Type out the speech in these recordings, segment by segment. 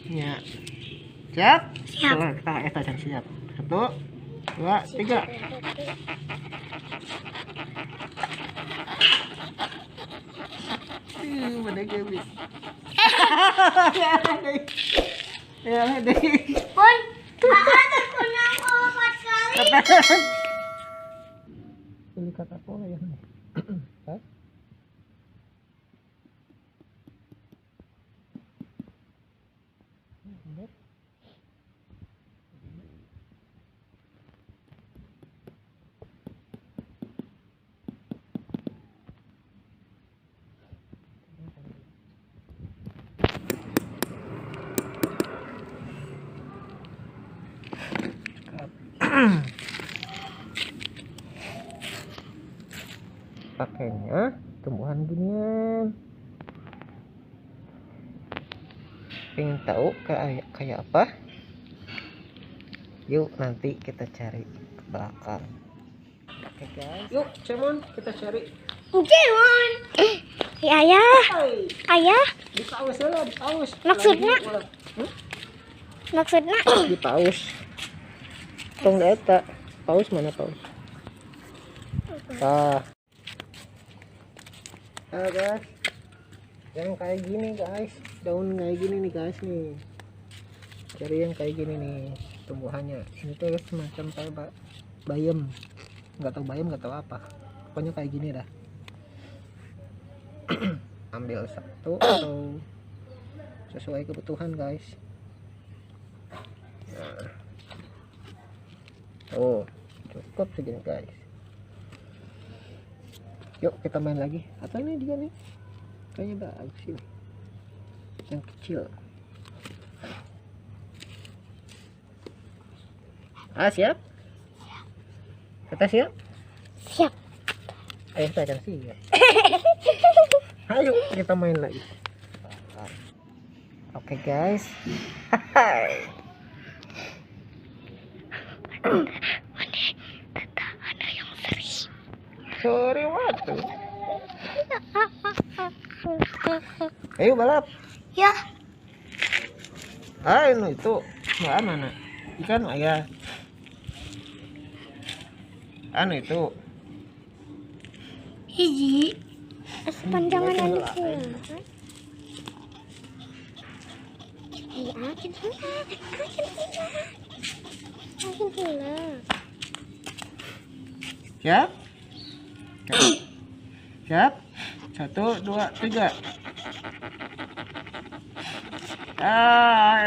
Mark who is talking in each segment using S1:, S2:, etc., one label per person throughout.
S1: Ya. Siap?
S2: Siap.
S1: Kita akan siap. 1, 2, 3. Mana Gaby? Ya, deh.
S2: Pun, terkunang obat kali.
S1: Ini Coca-Cola ya. Hah? Pakainya tumbuhan ginian. Pengen tahu kayak apa? Yuk nanti kita cari ke belakang. Oke guys, yuk Cemon kita cari.
S2: Cemon. Ayah. Ayah.
S1: Dipaus lah, dipaus.
S2: Maksudnya? Maksudnya?
S1: Dipaus. Tong eta. Paus mana paus? Guys, yang kayak gini guys, daun kayak gini nih guys nih. Cari yang kayak gini nih tumbuhannya. Ini tuh semacam kayak bayam, nggak tahu bayam nggak tahu apa. Pokoknya kayak gini dah. Ambil satu atau sesuai kebutuhan guys. Nah. Oh, cukup segini guys. Yuk kita main lagi. Atau ini dia nih, kayaknya bagus sih, yang kecil. Siap? Kita siap?
S2: Siap.
S1: Ayo kita akan siap. Ayo kita main lagi. Oke guys. Sorry waktu. Ayo balap.
S2: Ya.
S1: Ini itu mana? Ikan ayah. Itu.
S2: Hiji. Sepanjangan aja sih.
S1: Siap? Siap? 1, 2, 3.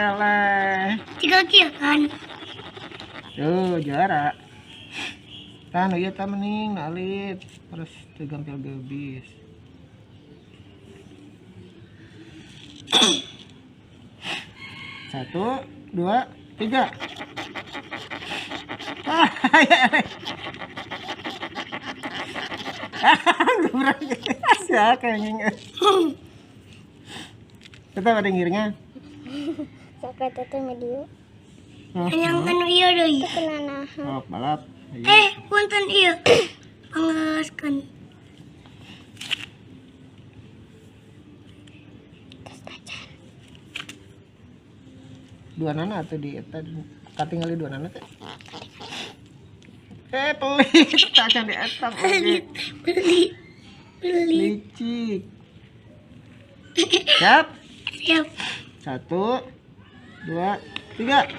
S1: Eleh.
S2: 3 kill kan?
S1: Tuh juara. Kan ieu teh mending nalit terus digampil gebis. Satu, 2, 3. Siapa kayaknya? Tetap ada ngiringnya.
S2: Saka tete medio. Yang anu ieu deui. Kenana.
S1: Oh, balap.
S2: Punten ieu. Pangaskeun.
S1: Dua nana atau di eta katingali dua nana teh. Pelit, tak akan di eta pelit. Licik. Siap?
S2: Siap.
S1: 1, 2, 3.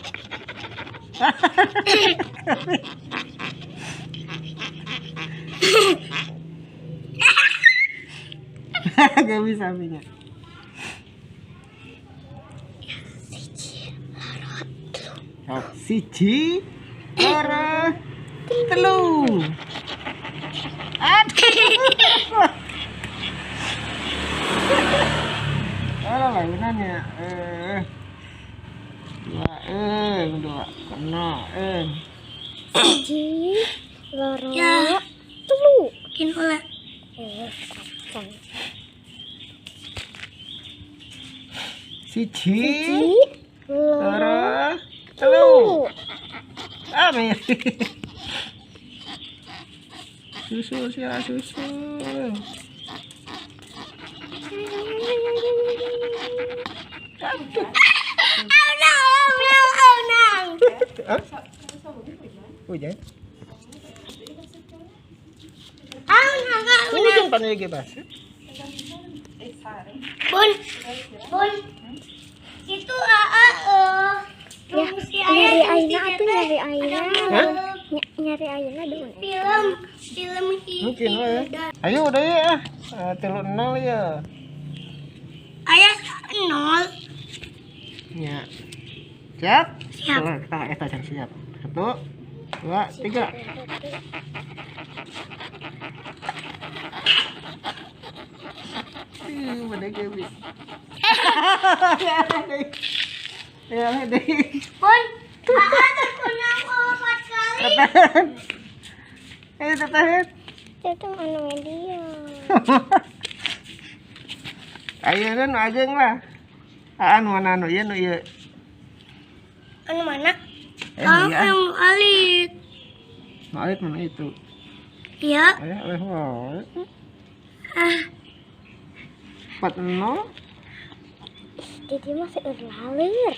S1: Gak bisa sapinya. Siji, loro, telu. Aduh. Lagunan ya. Dua kena.
S2: Siji, loro, telu. Bikin ulah.
S1: Siji, loro, telu. Mir. Susul ya susul. Cantik. Hah? Hujan? Hujan pa na yung basa?
S2: Bun, itu ya, nyari Aina tuh nyari Aina.
S1: Hah?
S2: Nyari Aina dong. Film
S1: Mungkin ya. Ayo udah ya. 3-0 ya.
S2: Ayah 0.
S1: Ya. Siap?
S2: Siap.
S1: Kita siap. 1, 2, 3. Mana gabi? Ya, deh.
S2: Bun, terkunang 4 kali.
S1: Tahan.
S2: Itu anu dia.
S1: Ayo dan ajeng lah. Anu mana anu ya nu ieu.
S2: Anu mana?
S1: Iya.
S2: Yang alit.
S1: Alit mana itu?
S2: Iya.
S1: Ayo,
S2: Ah,
S1: 4-0.
S2: Didi masih lalir.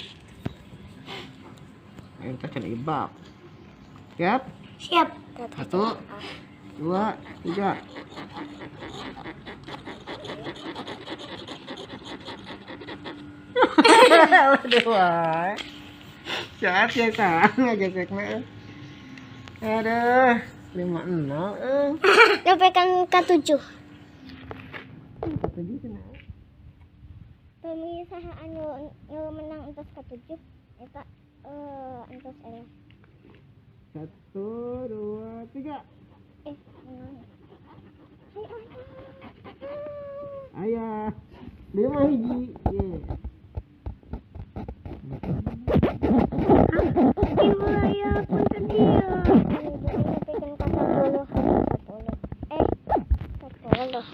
S1: Ayo kita cari ibab. Siap?
S2: Siap.
S1: 1, 2, 3. Aduh, siap ya kan ngajaknya. Aduh, 5-0.
S2: Lepekan ke-7.
S1: Tadi kenapa?
S2: Pemirsa anu menang entos ke-7 eta entos
S1: 1, 2, 3.
S2: menang.
S1: Ayah, 5 hiji.
S2: Ya, punten dia. Lepekan ke-10. 10.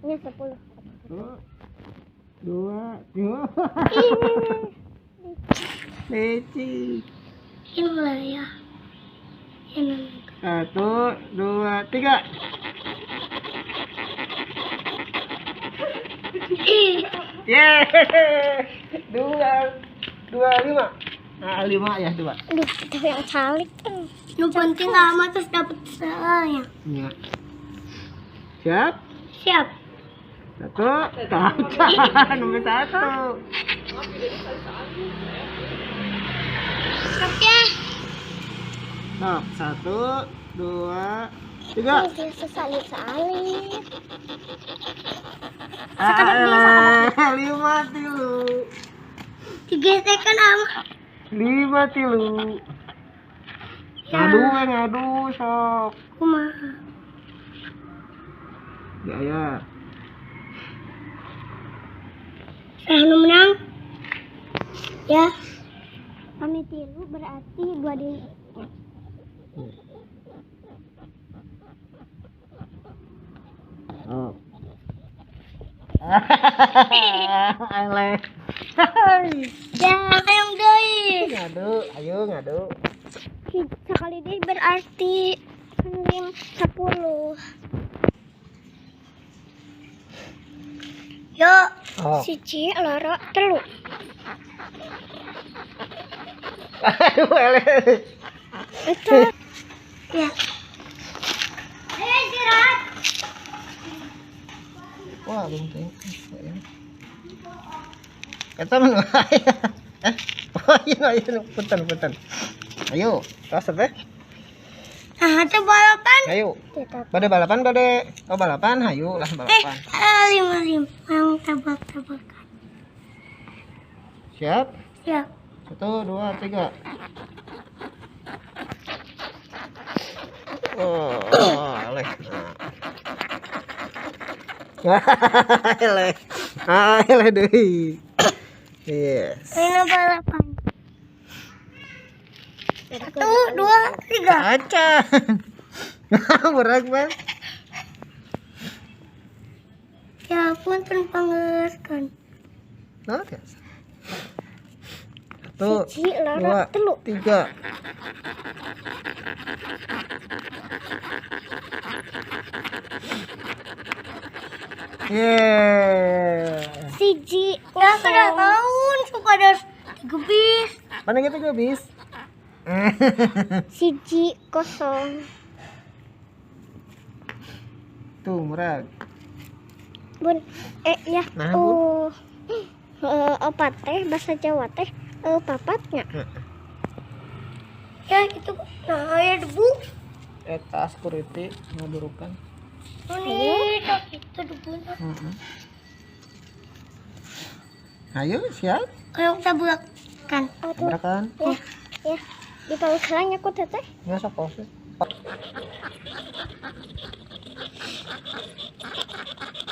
S2: Ini 10.
S1: 2, 3. Leci.
S2: Ini ya. Ini.
S1: 1, 2, 3. Yeay. 5. Nah, 5 ya, 2.
S2: Aduh, itu yang salik. Nu penting amat terus dapat salahnya.
S1: Iya. Siap?
S2: Siap.
S1: 1, tahan. Nomor 1.
S2: Siap ya.
S1: Nah, 1, 2, 3.
S2: Ini dia sesalit-salit.
S1: 5 tilu.
S2: Digesekkan ama.
S1: 5 tilu.
S2: Ya.
S1: Ngadu sok.
S2: Kumaha.
S1: Ya.
S2: Anu menang. Ya. Kami tilu berarti 2 di.
S1: Oh. Aleh.
S2: Ya, kayong deui.
S1: Ngadu, ayo ngadu.
S2: Sekali deui berarti 10. Yo,
S1: Oh.
S2: siji loro telu.
S1: Aduh, eleh.
S2: Itu. Ya. Ayo istirahat.
S1: Wah, benteng. Kata mana? Oh iya, punten. Ayo, tas teh.
S2: Nah, itu balapan.
S1: Ayo. Bade balapan bade. Oh, balapan, hayu lah balapan.
S2: 5 yang tabak-tabakan.
S1: Siap?
S2: Siap.
S1: 1, 2, 3. Oh, eleh. Eleh. Eleh deui. Yes.
S2: Ayo balapan. 1, 2, 3.
S1: Acan. Berat banget.
S2: Ya punten pangeuskeun.
S1: Oke. 1,
S2: Siji loro
S1: 2,
S2: telu.
S1: 3. Yeah.
S2: Siji. Nggak sudah tahun suka ada 3 bis.
S1: Mana gitu gue bis?
S2: Siji kosong.
S1: Tuh murah.
S2: Bun, ya.
S1: Nah,
S2: Oh. Opat teh bahasa Jawa teh papatnya. Ya gitu. Nah, ya debu.
S1: Eta security ngaburukan.
S2: Ini itu debunya.
S1: Ayo siap.
S2: Kalau kita buatkan.
S1: Tabrakan.
S2: Ya. Di paling selanya aku teteh.
S1: Nggak sok pause.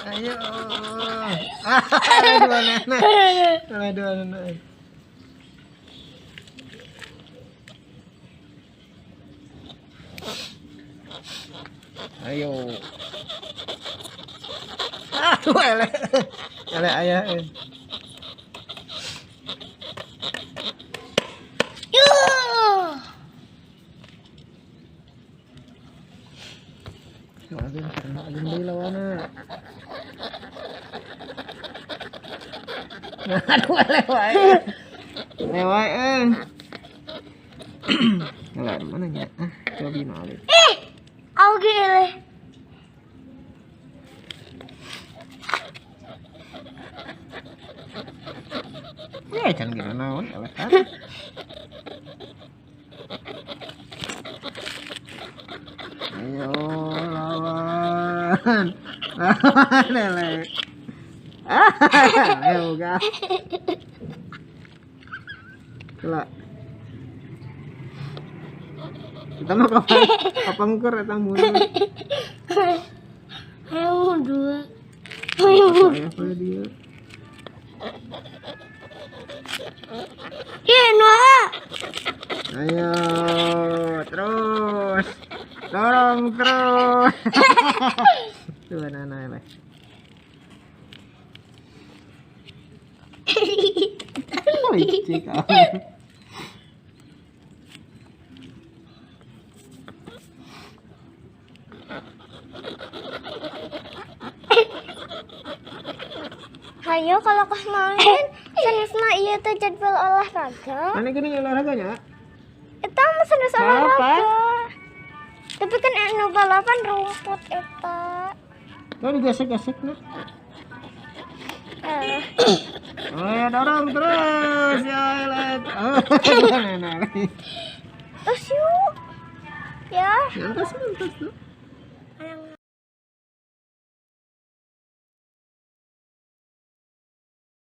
S1: Ayo. Dua nenek. Dua nenek. Ayo. Aduh, ele ayah. Agen karena agen deui lawana. Aduh, ele wae. Ele wae. Enggak mana nya? Coba binali.
S2: Gile.
S1: Ya can gila naon ele kan. Ayo lawan. Lawan ele. Ayo ga. Kela. Kita mau kapan ngker eta mundur.
S2: Ayo dua.
S1: Ayo dia.
S2: Noah.
S1: Ayo terus. Dorong terus. Tuh anak-anak ele. Licik ah.
S2: Hayo kalau main sanesna ieu teh jadwal olahraga.
S1: Mana gini olahraganya?
S2: Eta mah sanes olahraga.
S1: Balapan?
S2: Tapi kan anu balapan rumput eta.
S1: Oh digesek-gesek nah.
S2: Eh.
S1: Ayo dorong terus ya elet.
S2: Terus yuk. Ya.
S1: Nanti sih